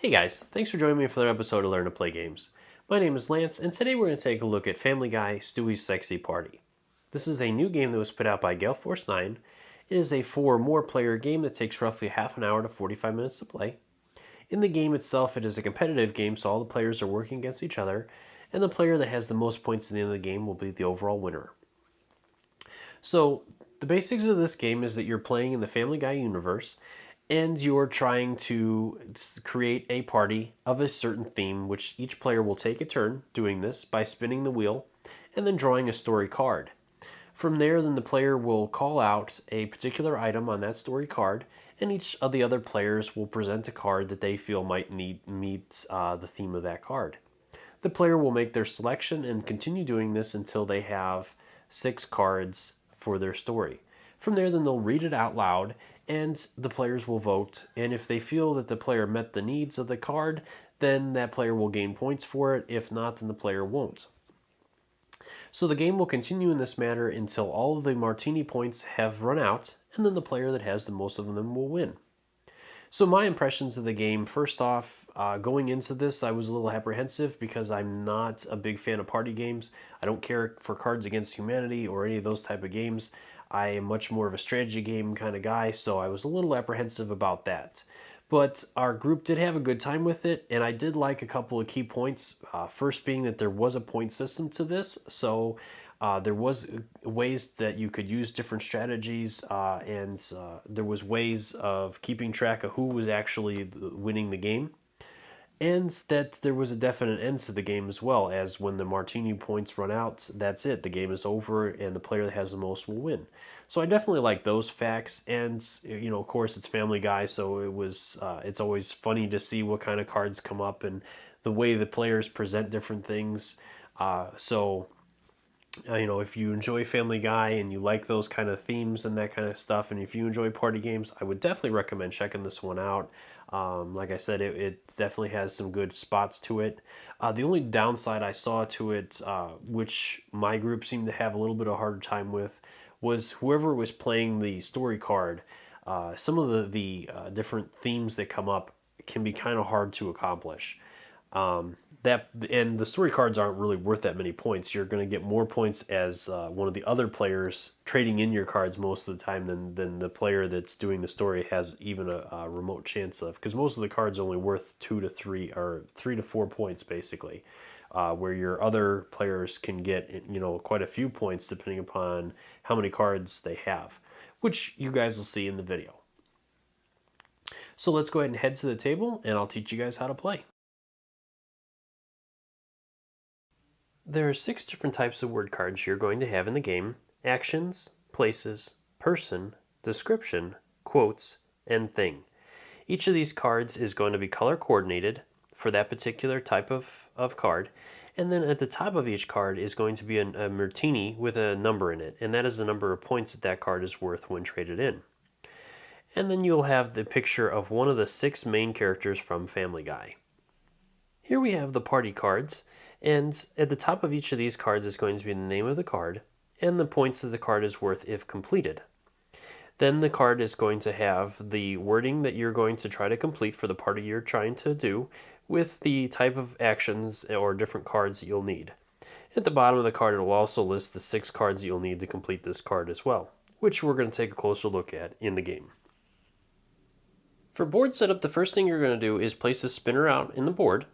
Hey guys, thanks for joining me for another episode of Learn to Play Games. My name is Lance, and today we're going to take a look at Family Guy Stewie's Sexy Party. This is a new game that was put out by Gale 9. It is a 4 more player game that takes roughly half an hour to 45 minutes to play. In the game itself, it is a competitive game, so all the players are working against each other, and the player that has the most points at the end of the game will be the overall winner. So, the basics of this game is that you're playing in the Family Guy universe, and you're trying to create a party of a certain theme, which each player will take a turn doing this by spinning the wheel and then drawing a story card. From there, then the player will call out a particular item on that story card, and each of the other players will present a card that they feel might meet the theme of that card. The player will make their selection and continue doing this until they have 6 cards for their story. From there, then they'll read it out loud, and the players will vote. And if they feel that the player met the needs of the card, then that player will gain points for it. If not, then the player won't. So the game will continue in this manner until all of the martini points have run out, and then the player that has the most of them will win. So my impressions of the game, first off, going into this, I was a little apprehensive because I'm not a big fan of party games. I don't care for Cards Against Humanity or any of those type of games. I am much more of a strategy game kind of guy, so I was a little apprehensive about that. But our group did have a good time with it, and I did like a couple of key points. First being that there was a point system to this, so there was ways that you could use different strategies, and there was ways of keeping track of who was actually winning the game. And that there was a definite end to the game as well, as when the martini points run out, that's it. The game is over, and the player that has the most will win. So I definitely like those facts, and of course, it's Family Guy, so it's always funny to see what kind of cards come up and the way the players present different things. If you enjoy Family Guy and you like those kind of themes and that kind of stuff, and if you enjoy party games, I would definitely recommend checking this one out. Like I said, it definitely has some good spots to it. The only downside I saw to it, which my group seemed to have a little bit of a harder time with, was whoever was playing the story card. Some of the different themes that come up can be kind of hard to accomplish. And the story cards aren't really worth that many points. You're going to get more points as one of the other players trading in your cards most of the time than the player that's doing the story has even a remote chance of, because most of the cards are only worth 2 to 3 or 3 to 4 points basically, where your other players can get quite a few points depending upon how many cards they have, which you guys will see in the video. So let's go ahead and head to the table, and I'll teach you guys how to play. There are 6 different types of word cards you're going to have in the game: actions, places, person, description, quotes, and thing. Each of these cards is going to be color coordinated for that particular type of card, and then at the top of each card is going to be a martini with a number in it, and that is the number of points that card is worth when traded in. And then you'll have the picture of one of the 6 main characters from Family Guy. Here we have the party cards, and at the top of each of these cards is going to be the name of the card and the points that the card is worth if completed. Then the card is going to have the wording that you're going to try to complete for the party you're trying to do, with the type of actions or different cards that you'll need. At the bottom of the card, it will also list the 6 cards that you'll need to complete this card as well, which we're going to take a closer look at in the game. For board setup, the first thing you're going to do is place a spinner out in the board.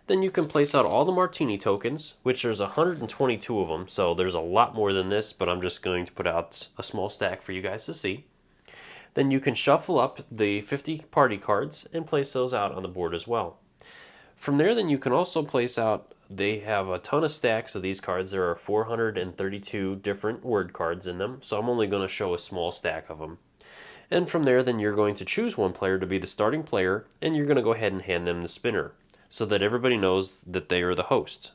Then you can place out all the martini tokens, which there's 122 of them, so there's a lot more than this, but I'm just going to put out a small stack for you guys to see. Then you can shuffle up the 50 party cards and place those out on the board as well. From there, then you can also place out, they have a ton of stacks of these cards. There are 432 different word cards in them, so I'm only going to show a small stack of them. And from there, then you're going to choose one player to be the starting player, and you're going to go ahead and hand them the spinner, so that everybody knows that they are the host.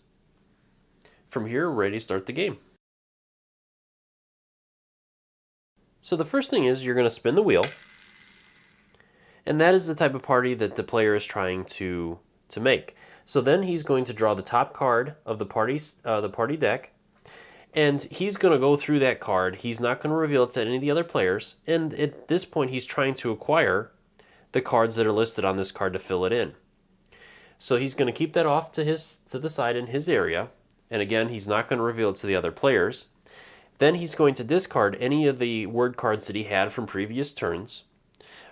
From here, we're ready to start the game. So the first thing is you're going to spin the wheel, and that is the type of party that the player is trying to make. So then he's going to draw the top card of the party deck, and he's going to go through that card. He's not going to reveal it to any of the other players, and at this point he's trying to acquire the cards that are listed on this card to fill it in. So he's going to keep that off to the side in his area. And again, he's not going to reveal it to the other players. Then he's going to discard any of the word cards that he had from previous turns.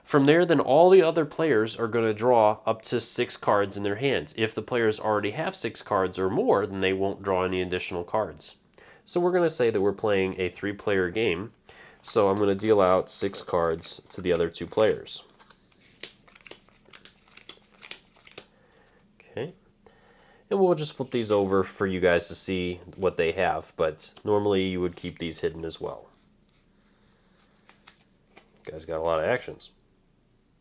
From there, then all the other players are going to draw up to 6 cards in their hands. If the players already have 6 cards or more, then they won't draw any additional cards. So we're going to say that we're playing a 3-player game. So I'm going to deal out 6 cards to the other 2 players. Okay. And we'll just flip these over for you guys to see what they have, but normally you would keep these hidden as well. You guys got a lot of actions.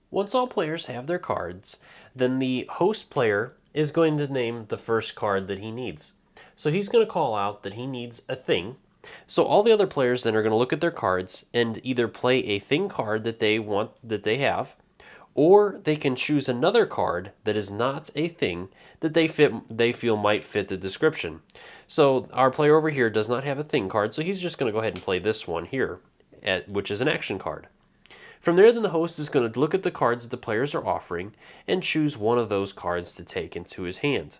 Once all players have their cards, then the host player is going to name the first card that he needs. So he's going to call out that he needs a thing. So all the other players then are going to look at their cards and either play a thing card that they have, or they can choose another card that is not a thing that they feel might fit the description. So our player over here does not have a thing card, so he's just going to go ahead and play this one here, which is an action card. From there, then the host is going to look at the cards that the players are offering and choose one of those cards to take into his hand.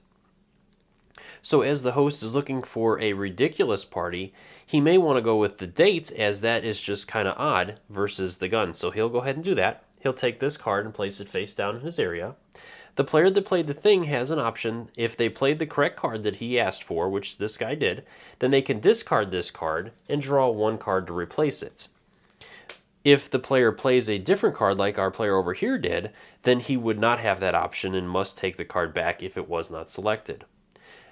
So as the host is looking for a ridiculous party, he may want to go with the date, as that is just kind of odd, versus the gun. So he'll go ahead and do that. He'll take this card and place it face down in his area. The player that played the thing has an option. If they played the correct card that he asked for, which this guy did, then they can discard this card and draw 1 card to replace it. If the player plays a different card like our player over here did, then he would not have that option and must take the card back if it was not selected.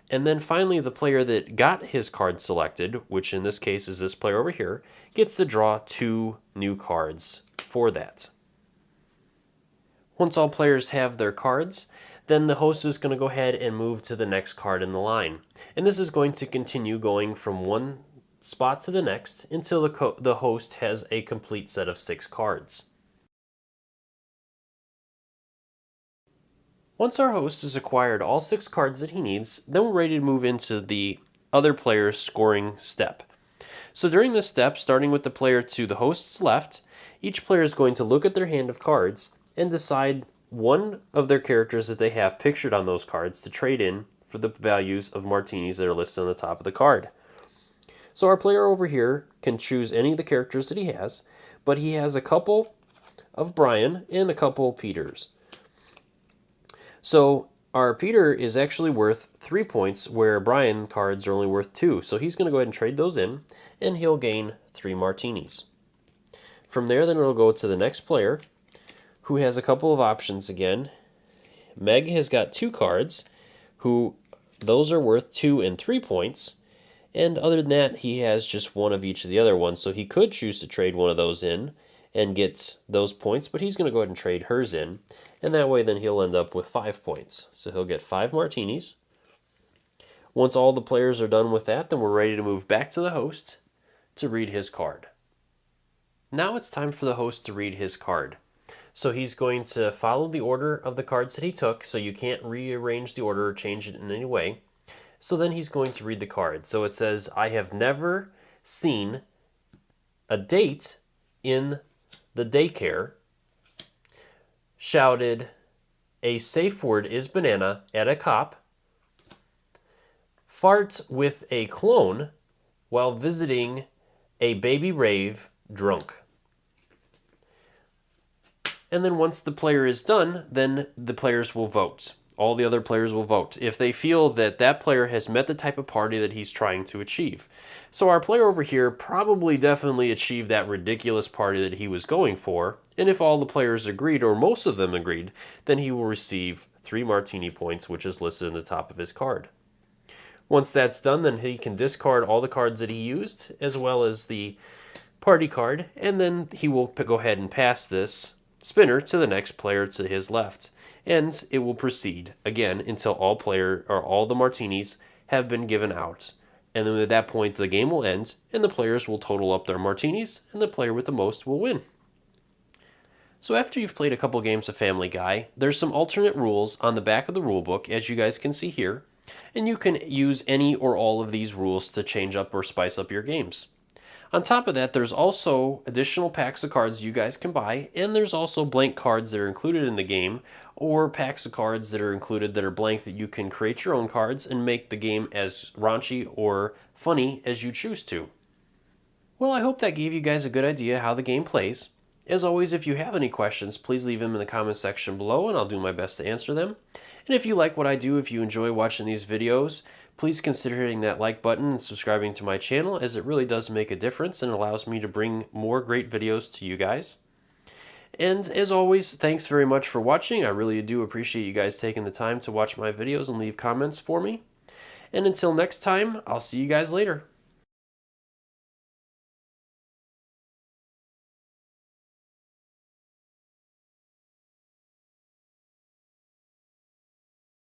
And then finally, the player that got his card selected, which in this case is this player over here, gets to draw 2 new cards for that. Once all players have their cards, then the host is going to go ahead and move to the next card in the line. And this is going to continue going from one spot to the next until the host has a complete set of 6 cards. Once our host has acquired all 6 cards that he needs, then we're ready to move into the other player's scoring step. So during this step, starting with the player to the host's left, each player is going to look at their hand of cards and decide one of their characters that they have pictured on those cards to trade in for the values of martinis that are listed on the top of the card. So our player over here can choose any of the characters that he has, but he has a couple of Brian and a couple of Peters. So our Peter is actually worth 3 points, where Brian cards are only worth 2. So he's going to go ahead and trade those in, and he'll gain 3 martinis. From there, then it'll go to the next player, who has a couple of options again. Meg has got 2 cards, those are worth 2 and 3 points. And other than that, he has just one of each of the other ones. So he could choose to trade one of those in and get those points, but he's going to go ahead and trade hers in. And that way then he'll end up with 5 points. So he'll get 5 martinis. Once all the players are done with that, then we're ready to move back to the host to read his card. Now it's time for the host to read his card. So he's going to follow the order of the cards that he took, so you can't rearrange the order or change it in any way. So then he's going to read the card. So it says, I have never seen a date in the daycare, shouted, a safe word is banana at a cop, fart with a clone while visiting a baby rave drunk. And then once the player is done, then the players will vote. All the other players will vote if they feel that that player has met the type of party that he's trying to achieve. So our player over here probably definitely achieved that ridiculous party that he was going for, and if all the players agreed, or most of them agreed, then he will receive 3 martini points, which is listed in the top of his card. Once that's done, then he can discard all the cards that he used, as well as the party card, and then he will go ahead and pass this spinner to the next player to his left. And it will proceed again until all the martinis have been given out. And then at that point, the game will end, and the players will total up their martinis, and the player with the most will win. So after you've played a couple games of Family Guy, there's some alternate rules on the back of the rule book, as you guys can see here, and you can use any or all of these rules to change up or spice up your games. On top of that, there's also additional packs of cards you guys can buy, and there's also blank cards that are included in the game, or packs of cards that are included that are blank that you can create your own cards and make the game as raunchy or funny as you choose to. Well, I hope that gave you guys a good idea how the game plays. As always, if you have any questions, please leave them in the comment section below and I'll do my best to answer them. And if you like what I do, if you enjoy watching these videos, please consider hitting that like button and subscribing to my channel, as it really does make a difference and allows me to bring more great videos to you guys. And as always, thanks very much for watching. I really do appreciate you guys taking the time to watch my videos and leave comments for me. And until next time, I'll see you guys later.